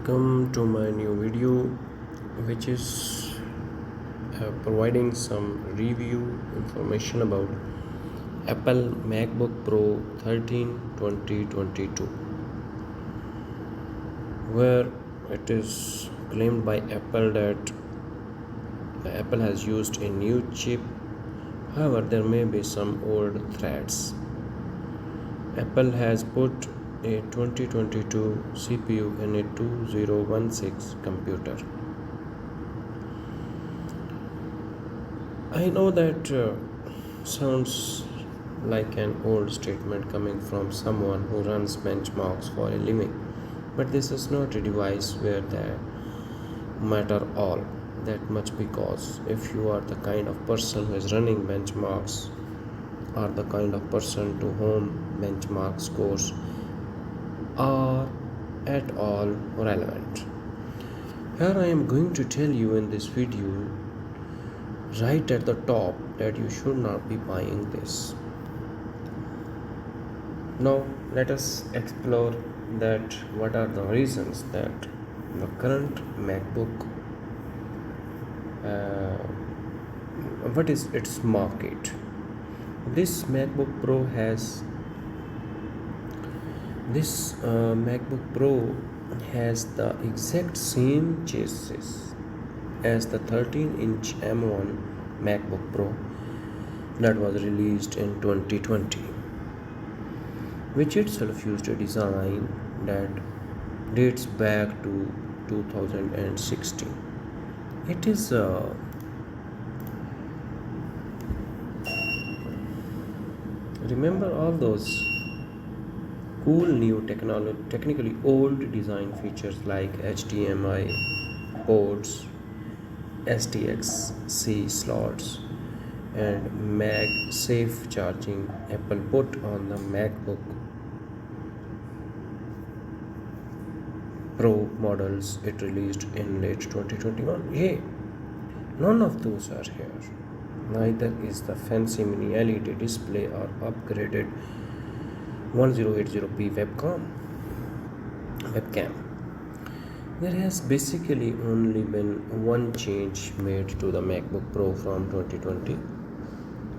Welcome to my new video, which is providing some review information about Apple MacBook Pro 13 2022, where it is claimed by Apple that Apple has used a new chip. However, there may be some old threads. Apple has put a 2022 CPU in a 2016 computer. I know that sounds like an old statement coming from someone who runs benchmarks for a living, but this is not a device where they matter all that much, because if you are the kind of person who is running benchmarks or the kind of person to whom benchmark scores are at all relevant. Here I am going to tell you in this video right at the top that you should not be buying this. Now let us explore that what are the reasons that the current MacBook what is its market. This MacBook Pro has the exact same chassis as the 13-inch M1 MacBook Pro that was released in 2020, which itself used a design that dates back to 2016. It is remember all those cool new technically old design features like HDMI ports, SDXC slots, and MagSafe charging Apple put on the MacBook Pro models it released in late 2021. Hey, none of those are here. Neither is the fancy mini LED display or upgraded 1080p webcam. There has basically only been one change made to the MacBook Pro from 2020.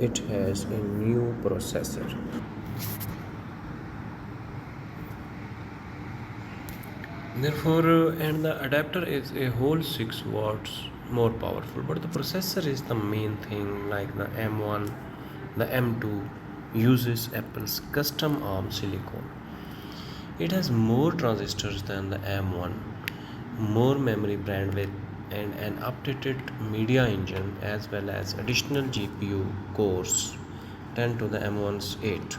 It has a new processor. Therefore, and the adapter is a whole 6 watts more powerful, but the processor is the main thing. Like the M1, the M2 uses Apple's custom ARM silicon. It has more transistors than the M1, more memory bandwidth, and an updated media engine, as well as additional GPU cores 10 to the M1's 8.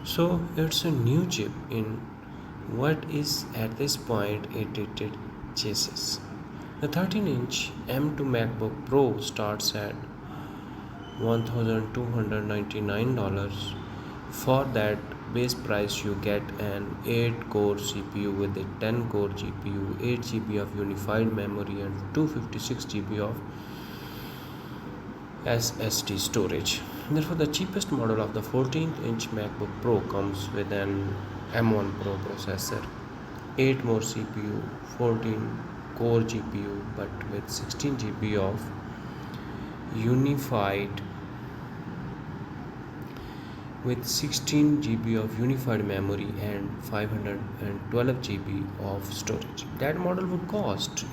So it's a new chip in what is at this point a dated chassis. The 13-inch M2 MacBook Pro starts at $1,299. For that base price, you get an 8-core CPU with a 10-core GPU, 8 GB of unified memory, and 256 GB of SSD storage. Therefore, the cheapest model of the 14-inch MacBook Pro comes with an M1 Pro processor, 8 more CPU, 14 core GPU, but with 16 GB of unified memory and 512 GB of storage. That model would cost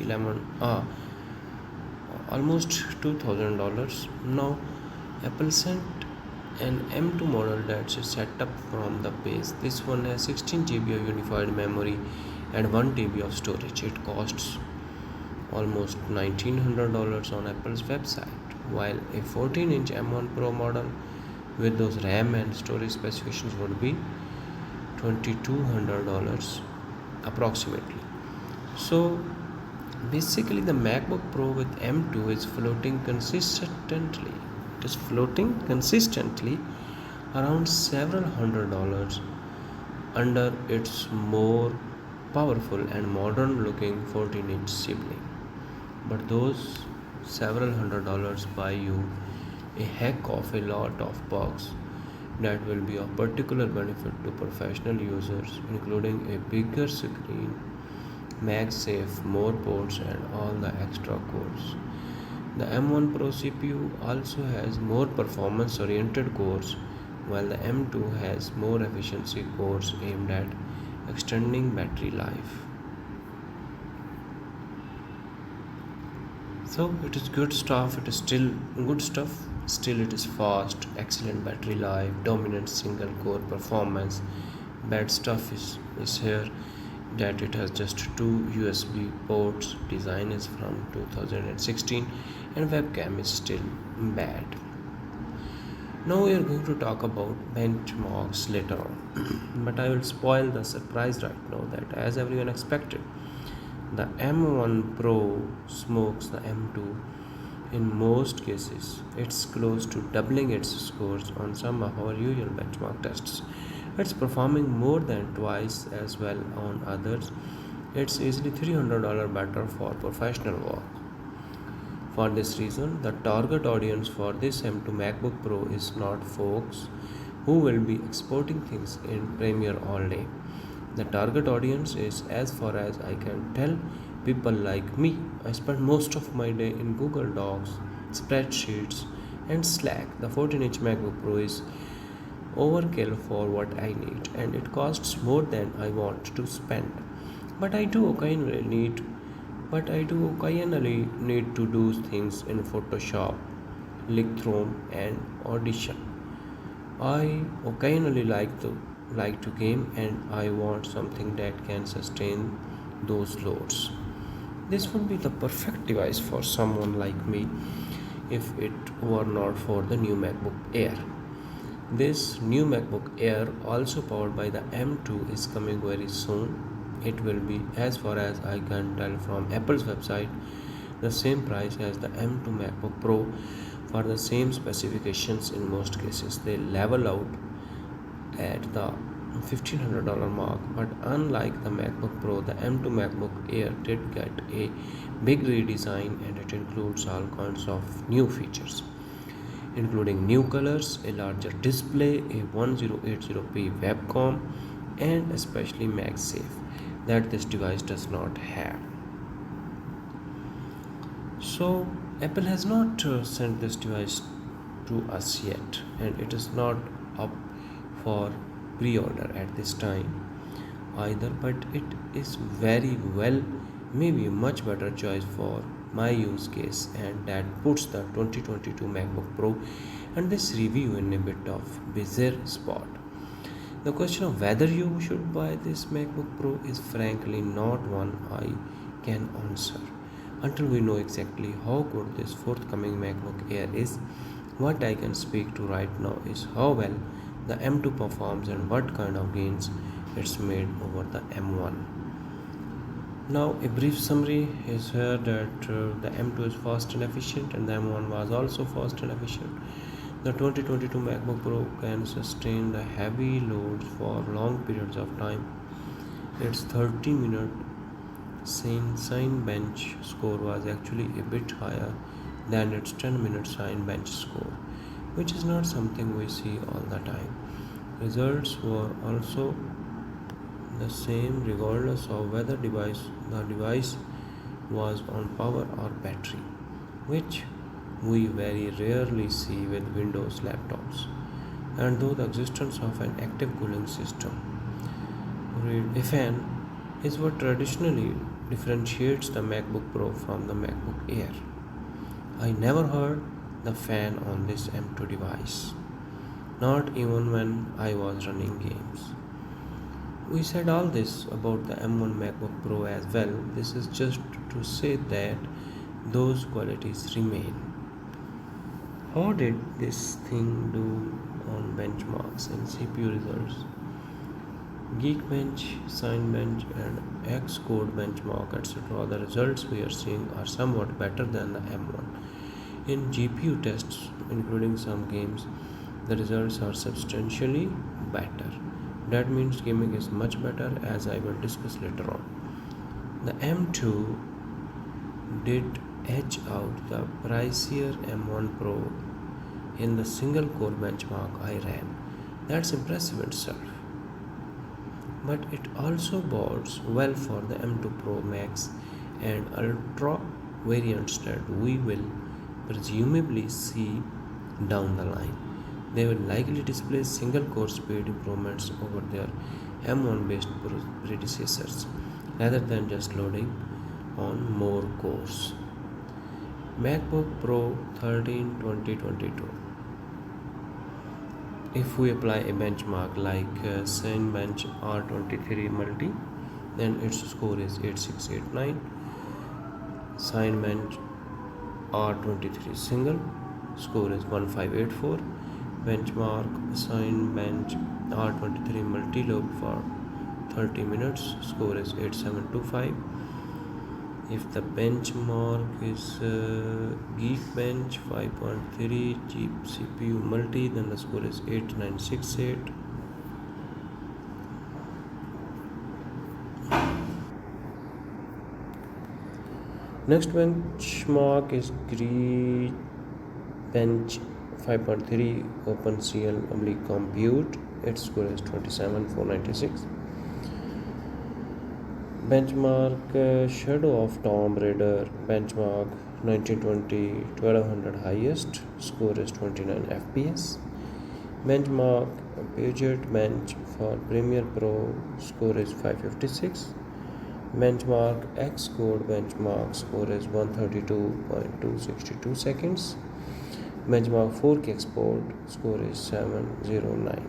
almost $2,000. Now Apple sent an M2 model that's set up from the base. This one has 16 GB of unified memory and 1 TB of storage. It costs almost $1,900 on Apple's website, while a 14-inch M1 Pro model with those RAM and storage specifications would be $2,200 approximately. So basically the MacBook Pro with M2 is floating consistently. It is floating consistently around several $100s under its more powerful and modern looking 14-inch sibling. But those several $100s buy you a heck of a lot of perks that will be of particular benefit to professional users, including a bigger screen, MagSafe, more ports, and all the extra cores. The M1 Pro CPU also has more performance oriented cores, while the M2 has more efficiency cores aimed at extending battery life. So it is good stuff, it is still good stuff, still it is fast, excellent battery life, dominant single core performance. Bad stuff is here that it has just two USB ports, design is from 2016, and webcam is still bad. Now we are going to talk about benchmarks later on, but I will spoil the surprise right now that as everyone expected, the M1 Pro smokes the M2 in most cases. It's close to doubling its scores on some of our usual benchmark tests. It's performing more than twice as well on others. It's easily $300 better for professional work. For this reason, the target audience for this M2 MacBook Pro is not folks who will be exporting things in Premiere all day. The target audience is, as far as I can tell, people like me. I spend most of my day in Google Docs, spreadsheets, and Slack. The 14-inch MacBook Pro is overkill for what I need, and it costs more than I want to spend. But I do occasionally need to do things in Photoshop, Lightroom, and Audition. I occasionally like to game, and I want something that can sustain those loads. This would be the perfect device for someone like me if it were not for the new MacBook Air. This new MacBook Air, also powered by the M2, is coming very soon. It will be, as far as I can tell from Apple's website, the same price as the M2 MacBook Pro for the same specifications in most cases. They level out at the $1,500 mark, but unlike the MacBook Pro, the M2 MacBook Air did get a big redesign, and it includes all kinds of new features, including new colors, a larger display, a 1080p webcam, and especially MagSafe that this device does not have. So, Apple has not sent this device to us yet, and it is not up for pre order at this time either, but it is very well, maybe a much better choice for my use case, and that puts the 2022 MacBook Pro and this review in a bit of bizarre spot. The question of whether you should buy this MacBook Pro is frankly not one I can answer until we know exactly how good this forthcoming MacBook Air is. What I can speak to right now is how well the M2 performs and what kind of gains it's made over the M1. Now, a brief summary is here that the M2 is fast and efficient, and the M1 was also fast and efficient. The 2022 MacBook Pro can sustain the heavy loads for long periods of time. Its 30-minute sign bench score was actually a bit higher than its 10-minute sign bench score, which is not something we see all the time. Results were also the same regardless of whether the device was on power or battery, which we very rarely see with Windows laptops. And though the existence of an active cooling system, a fan, is what traditionally differentiates the MacBook Pro from the MacBook Air, I never heard the fan on this M2 device, not even when I was running games. We said all this about the M1 MacBook Pro as well. This is just to say that those qualities remain. How did this thing do on benchmarks and CPU results? Geekbench, Signbench, and Xcode benchmark, etc. The results we are seeing are somewhat better than the M1. In GPU tests, including some games, the results are substantially better. That means gaming is much better, as I will discuss later on. The M2 did edge out the pricier M1 Pro in the single core benchmark I ran. That's impressive itself. but it also bodes well for the M2 Pro Max and Ultra variants that we will presumably see down the line. They will likely display single core speed improvements over their M1 based predecessors rather than just loading on more cores. MacBook Pro 13 2022. If we apply a benchmark like Cinebench R23 Multi, then its score is 8689. Cinebench R23 Single score is 1584. Benchmark Cinebench R23 Multi loop for 30 minutes score is 8725. If the benchmark is Geekbench 5.3 Jeep CPU Multi, then the score is 8968. Next benchmark is Geekbench 5.3 OpenCL oblique Compute. Its score is 27496. Benchmark Shadow of Tomb Raider benchmark 1920 1200 highest score is 29 FPS. Benchmark Budget Bench for Premiere Pro score is 556. Benchmark Xcode benchmark score is 132.262 seconds. Benchmark 4K export score is 709.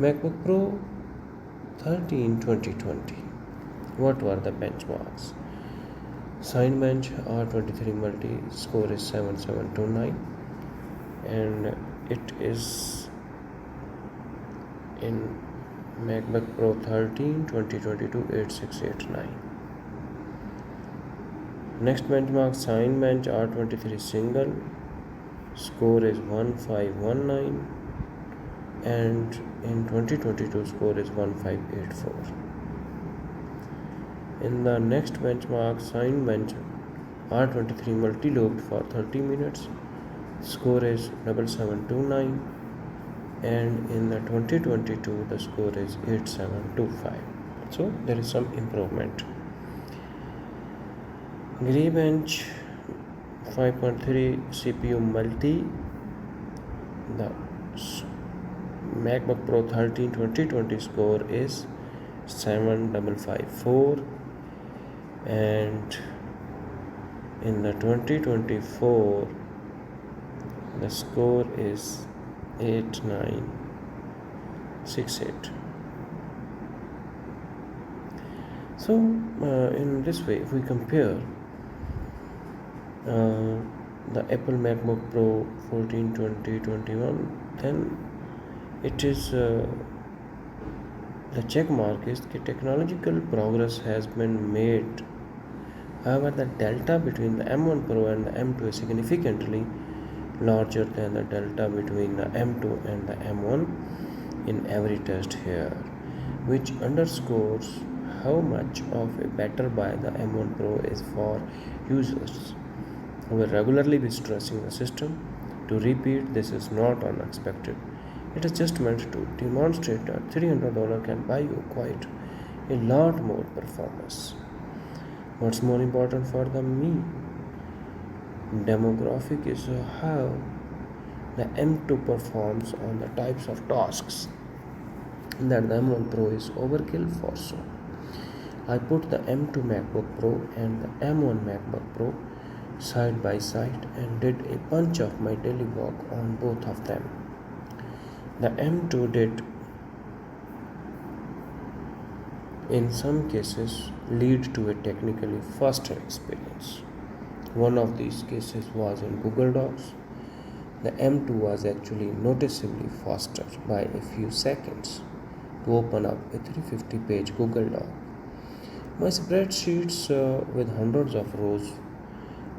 MacBook Pro 13 2020. What were the benchmarks? Cinebench R23 Multi score is 7729 and it is in MacBook Pro 13 2022 8689. Next benchmark Cinebench R23 Single score is 1519 and in 2022 score is 1584. In the next benchmark, Cinebench R23 multi-looped for 30 minutes. Score is 7729 and in the 2022 the score is 8725. So there is some improvement. Geekbench 5.3 CPU multi. The MacBook Pro 13 2020 score is 7554 and in the 2024 the score is 8968. So in this way, if we compare the Apple MacBook Pro 14 2021, then it is the check mark is that technological progress has been made. However, the delta between the M1 Pro and the M2 is significantly larger than the delta between the M2 and the M1 in every test here, which underscores how much of a better buy the M1 Pro is for users who will regularly be stressing the system. To repeat, this is not unexpected. It is just meant to demonstrate that $300 can buy you quite a lot more performance. What's more important for the me demographic is how the M2 performs on the types of tasks that the M1 Pro is overkill for. So I put the M2 MacBook Pro and the M1 MacBook Pro side by side and did a bunch of my daily work on both of them. The M2 did in some cases lead to a technically faster experience. One of these cases was in Google Docs. The M2 was actually noticeably faster by a few seconds to open up a 350 page Google Doc. My spreadsheets with hundreds of rows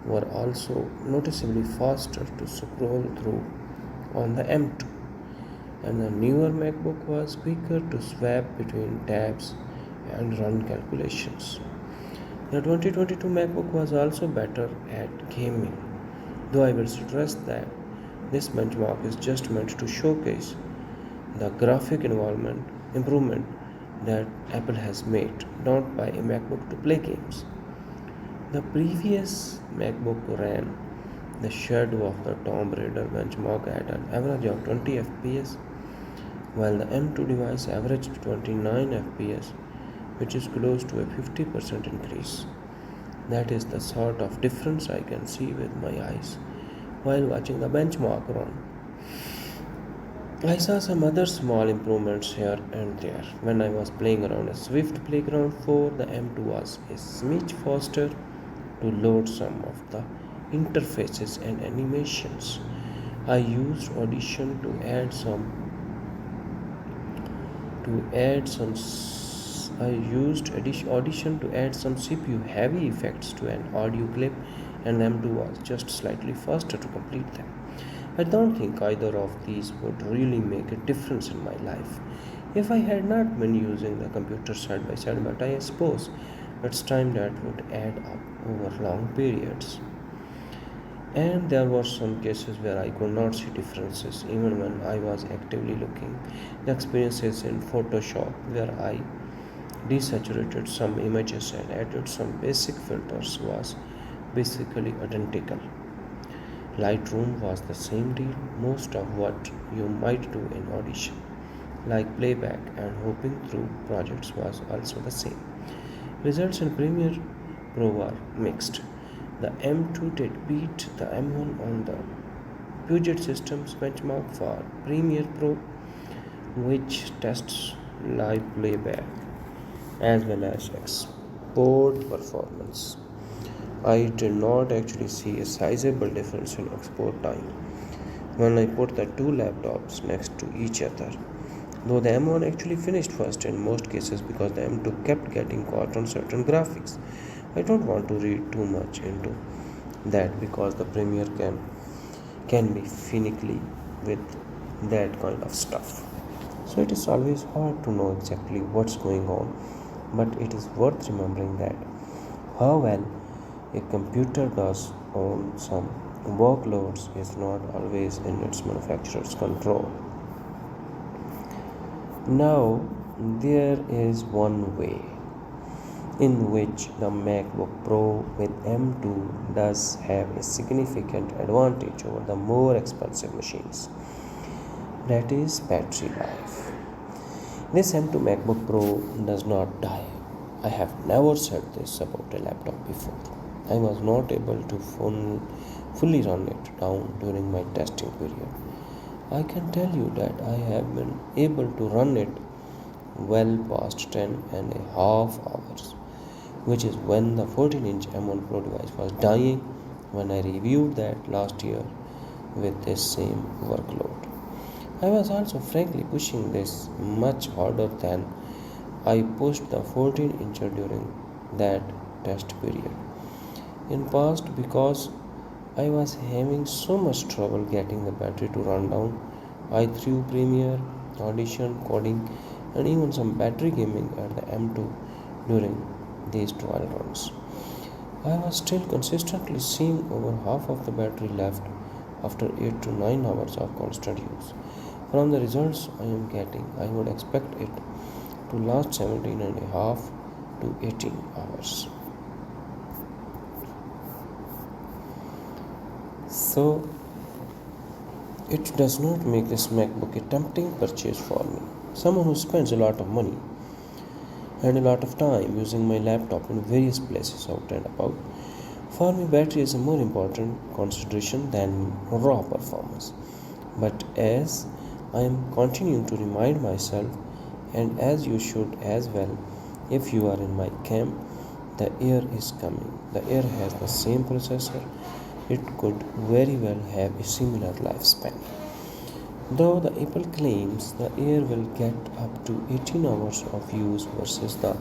were also noticeably faster to scroll through on the M2. And the newer MacBook was quicker to swap between tabs and run calculations. The 2022 MacBook was also better at gaming, though I will stress that this benchmark is just meant to showcase the graphic improvement that Apple has made. Don't buy a MacBook to play games. The previous MacBook ran the shadow of the Tomb Raider benchmark at an average of 20 FPS, while the M2 device averaged 29 FPS, which is close to a 50% increase. That is the sort of difference I can see with my eyes while watching the benchmark run. I saw some other small improvements here and there. When I was playing around a Swift Playground 4, the M2 was a smidge faster to load some of the interfaces and animations. I used Audition to add some I used Audition to add some CPU heavy effects to an audio clip, and M2 was just slightly faster to complete them. I don't think either of these would really make a difference in my life if I had not been using the computer side by side, but I suppose it's time that would add up over long periods. And there were some cases where I could not see differences even when I was actively looking. The experiences in Photoshop where I desaturated some images and added some basic filters was basically identical. Lightroom was the same deal. Most of what you might do in Audition, like playback and hopping through projects, was also the same. Results in Premiere Pro were mixed. The M2 did beat the M1 on the Puget Systems benchmark for Premiere Pro, which tests live playback as well as export performance. I did not actually see a sizable difference in export time when I put the two laptops next to each other, though the M1 actually finished first in most cases because the M2 kept getting caught on certain graphics. I don't want to read too much into that because the Premiere can be finicky with that kind of stuff. So it is always hard to know exactly what's going on, but it is worth remembering that how well a computer does on some workloads is not always in its manufacturer's control. Now, there is one way in which the MacBook Pro with M2 does have a significant advantage over the more expensive machines. That is battery life. This M2 MacBook Pro does not die. I have never said this about a laptop before. I was not able to fully run it down during my testing period. I can tell you that I have been able to run it well past 10.5 hours, which is when the 14-inch M1 Pro device was dying when I reviewed that last year with this same workload. I was also frankly pushing this much harder than I pushed the 14-incher during that test period. In past, because I was having so much trouble getting the battery to run down, I threw Premiere, Audition, coding, and even some battery gaming at the M2 during these trial runs. I was still consistently seeing over half of the battery left after 8 to 9 hours of constant use. From the results I am getting, I would expect it to last 17.5 to 18 hours. So, it does not make this MacBook a tempting purchase for me. Someone who spends a lot of money and a lot of time using my laptop in various places out and about. For me, battery is a more important consideration than raw performance. But as I am continuing to remind myself, and as you should as well, if you are in my camp, the Air is coming. The Air has the same processor. It could very well have a similar lifespan. Though the Apple claims the Air will get up to 18 hours of use versus the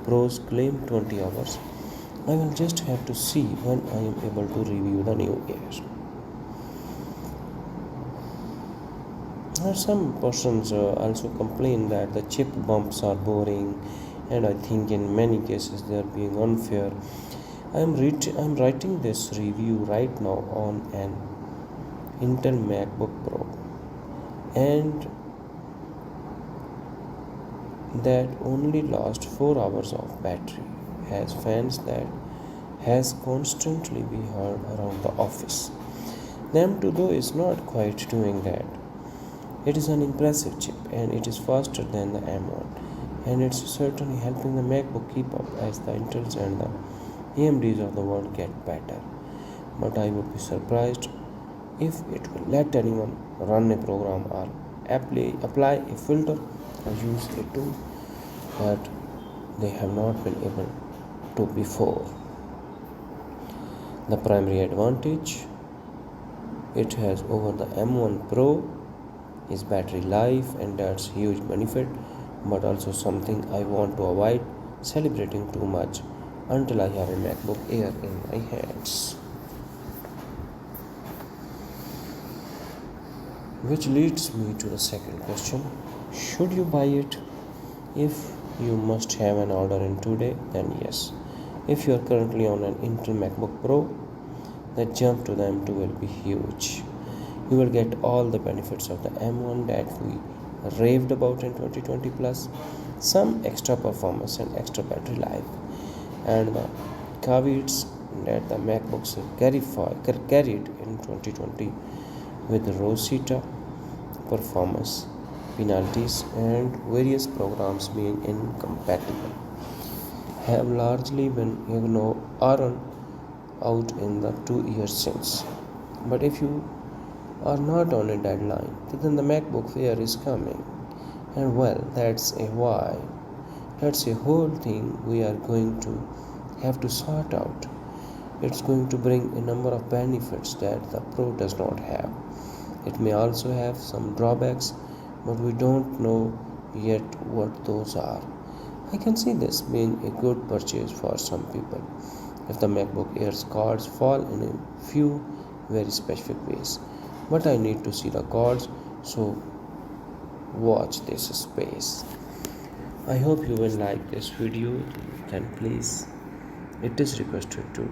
Pro's claim 20 hours, I will just have to see when I am able to review the new Air. Some persons also complain that the chip bumps are boring, and I think in many cases they are being unfair. I'm writing this review right now on an Intel MacBook Pro, and that only lasts 4 hours of battery, has fans that has constantly been heard around the office. The M2 though is not quite doing that. It is an impressive chip and it is faster than the M1, and it's certainly helping the MacBook keep up as the Intels and the AMDs of the world get better. But I would be surprised if it will let anyone run a program or apply a filter or use a tool that they have not been able to before. The primary advantage it has over the M1 Pro is battery life, and that's huge benefit, but also something I want to avoid celebrating too much until I have a MacBook Air in my hands. Which leads me to the second question: should you buy it? If you must have an order in today, then yes. If you are currently on an Intel MacBook Pro, the jump to the M2 will be huge. You will get all the benefits of the M1 that we raved about in 2020 plus some extra performance and extra battery life, and the caveats that the MacBooks carried in 2020 with Rosetta performance penalties and various programs being incompatible have largely been ignored or out in the 2 years since. But if you are not on a deadline, then the MacBook Air is coming. And well, that's a why. That's a whole thing we are going to have to sort out. It's going to bring a number of benefits that the Pro does not have. It may also have some drawbacks, but we don't know yet what those are. I can see this being a good purchase for some people if the MacBook Air's cards fall in a few very specific ways. But I need to see the cards, so watch this space. I hope you will like this video. Then please, it is requested to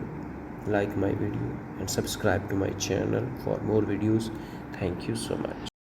like my video and subscribe to my channel for more videos. Thank you so much.